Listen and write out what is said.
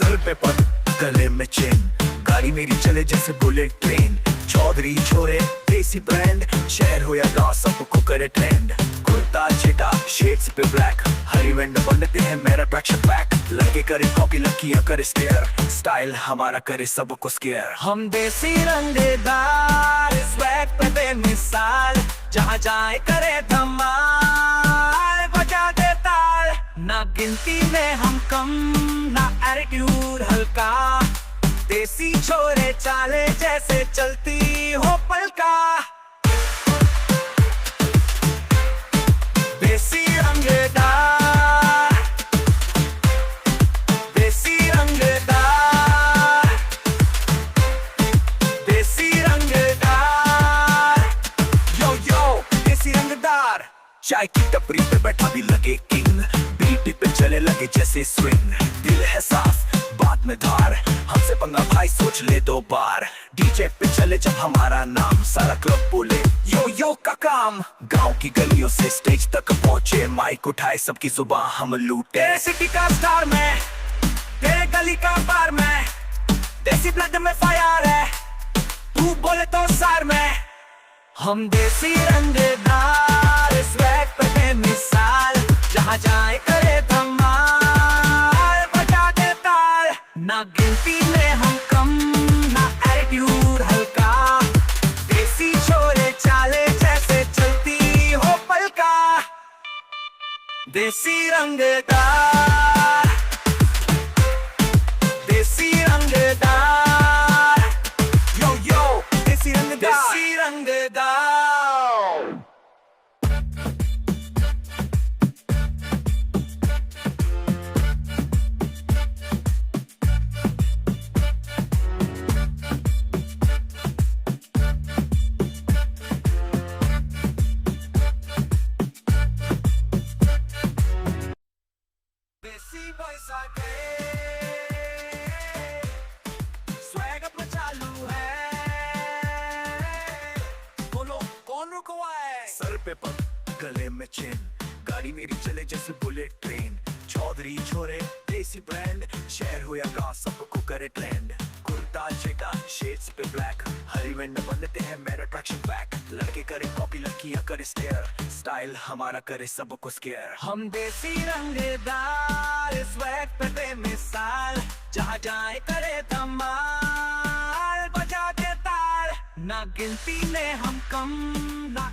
Sir पे पग गले में चेन, गाड़ी मेरी चले जैसे बुलेट ट्रेन। चौधरी छोरे देसी ब्रांड, शहर हो या गांव सबको करे ट्रेंड। कुर्ता चिटा शेड्स पे ब्लैक, हरी वेंड बनते हैं मेरा ट्रैक्शन बैक। लड़के करे कॉपी लड़कियां करे स्टेयर, स्टाइल हमारा करे सबको स्केयर। हम देसी रंगदार स्वैग पे बेमिसाल, जहाँ जाए करे धमाल बजा दे ताल। ना गिनती में हम कम ना एटीट्यूड हल्का, देसी छोरे चाले जैसे चलती हो पलका। देसी रंगदार, देसी रंगदार, देसी रंगदार, यो यो देसी रंगदार। चाय की टपरी पे बैठा भी लगे किंग, बीट पे चले लगे जैसे स्विंग। दिल है साफ बात में धार, हमसे पंगा भाई सोच ले दो बार। डीजे पे चले जब हमारा नाम, सारा क्लब बोले यो यो का काम। गांव की गलियों से स्टेज तक पहुंचे, माइक उठाए सबकी जुबान हम लूटे। तेरे सिटी का स्टार में, तेरे गली का बार में, देसी ब्लड में फायर है, तू बोले तो सार में। हम देसी रंगदार स्वैग पे बेमिसाल, जहाँ जाए करे धमाल बजा दे ताल। ना गिनती में हम कम ना एटीट्यूड हल्का, देसी छोरे चाले जैसे चलती हो पलका। देसी रंगदार, देसी रंगदार, यो यो देसी रंगदार, देसी रंगदार। देसी पैसा के स्वैग अपना चालू है, बोलो कौन रुकवाए। सर पे पग गले में चेन, गाड़ी मेरी चले जैसे बुलेट ट्रेन। चौधरी छोरे देसी ब्रांड, शहर हो या गांव सबको करे ट्रेंड। कुर्ता चिटा शेड्स पे ब्लैक, हरी वेंड बनते हैं मेरा ट्रैक्शन बैक। लड़के करे कॉपी लड़कियां करे स्टेयर, स्टाइल हमारा करे सबको स्केयर। हम देसी रंगदार स्वैग पे बेमिसाल, जहाँ जाए करे धमाल बजा दे ताल। ना गिनती में हम कम ना